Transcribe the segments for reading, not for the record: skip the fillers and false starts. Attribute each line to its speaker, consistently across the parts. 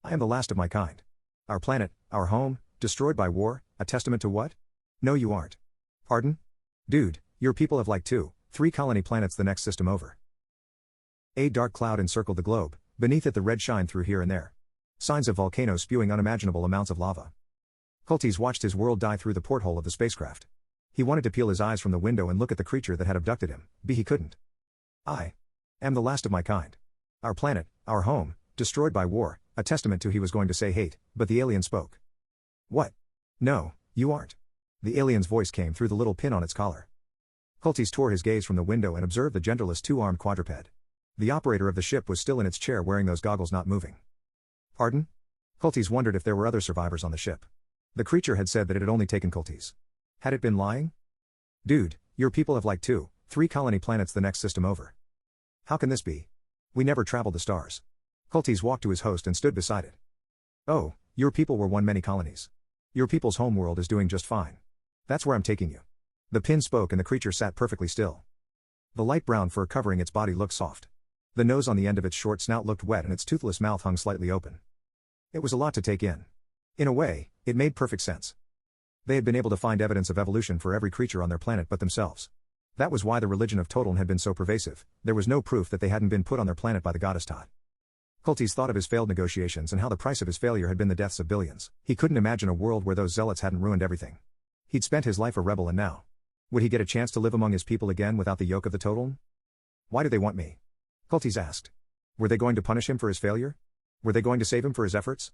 Speaker 1: I am the last of my kind. Our planet, our home, destroyed by war, a testament to what? No, you aren't. Pardon? Dude, your people have like 3 colony planets the next system over. A dark cloud encircled the globe, beneath it the red shine through here and there. Signs of volcanoes spewing unimaginable amounts of lava. Culties watched his world die through the porthole of the spacecraft. He wanted to peel his eyes from the window and look at the creature that had abducted him, but he couldn't. I am the last of my kind. Our planet, our home, destroyed by war, a testament to he was going to say hate, but the alien spoke. What? No, you aren't. The alien's voice came through the little pin on its collar. Culties tore his gaze from the window and observed the genderless 2-armed quadruped. The operator of the ship was still in its chair wearing those goggles, not moving. Pardon? Culties wondered if there were other survivors on the ship. The creature had said that it had only taken Culties. Had it been lying? Dude, your people have like 3 colony planets the next system over. How can this be? We never traveled the stars. Culties walked to his host and stood beside it. Oh, your people were one many colonies. Your people's homeworld is doing just fine. That's where I'm taking you. The pin spoke and the creature sat perfectly still. The light brown fur covering its body looked soft. The nose on the end of its short snout looked wet and its toothless mouth hung slightly open. It was a lot to take in. In a way, it made perfect sense. They had been able to find evidence of evolution for every creature on their planet but themselves. That was why the religion of Totln had been so pervasive. There was no proof that they hadn't been put on their planet by the goddess Tot. Culties thought of his failed negotiations and how the price of his failure had been the deaths of billions. He couldn't imagine a world where those zealots hadn't ruined everything. He'd spent his life a rebel and now, would he get a chance to live among his people again without the yoke of the Totln? Why do they want me? Culties asked. Were they going to punish him for his failure? Were they going to save him for his efforts?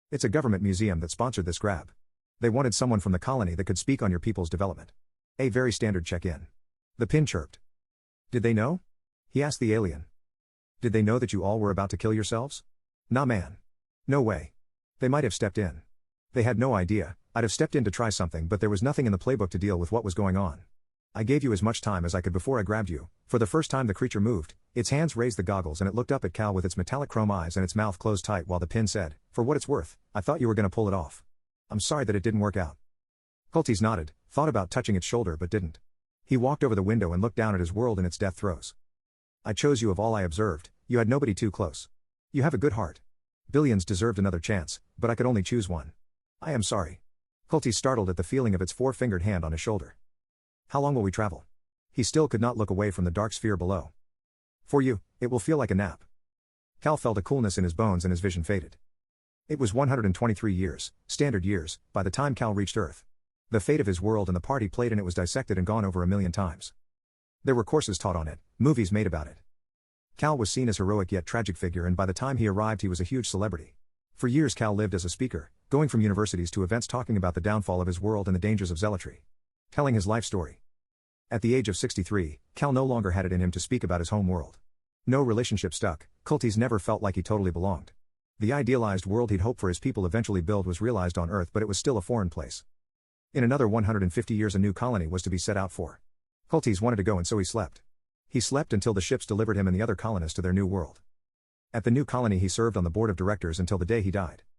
Speaker 1: It's a government museum that sponsored this grab. They wanted someone from the colony that could speak on your people's development. A very standard check-in. The pin chirped. Did they know? He asked the alien. Did they know that you all were about to kill yourselves? Nah man. No way. They might have stepped in. They had no idea. I'd have stepped in to try something but there was nothing in the playbook to deal with what was going on. I gave you as much time as I could before I grabbed you. For the first time the creature moved, its hands raised the goggles and it looked up at Cal with its metallic chrome eyes and its mouth closed tight while the pin said, for what it's worth, I thought you were going to pull it off. I'm sorry that it didn't work out. Culties nodded, thought about touching its shoulder but didn't. He walked over the window and looked down at his world in its death throes. I chose you of all I observed, you had nobody too close. You have a good heart. Billions deserved another chance, but I could only choose one. I am sorry. Culties startled at the feeling of its 4-fingered hand on his shoulder. How long will we travel? He still could not look away from the dark sphere below. For you, it will feel like a nap. Cal felt a coolness in his bones and his vision faded. It was 123 years, standard years, by the time Cal reached Earth. The fate of his world and the part he played in it was dissected and gone over 1,000,000 times. There were courses taught on it, movies made about it. Cal was seen as heroic yet tragic figure and by the time he arrived he was a huge celebrity. For years Cal lived as a speaker, going from universities to events talking about the downfall of his world and the dangers of zealotry. Telling his life story. At the age of 63, Cal no longer had it in him to speak about his home world. No relationship stuck, Culties never felt like he totally belonged. The idealized world he'd hoped for his people eventually build was realized on Earth but it was still a foreign place. In another 150 years a new colony was to be set out for. Culties wanted to go and so he slept. He slept until the ships delivered him and the other colonists to their new world. At the new colony he served on the board of directors until the day he died.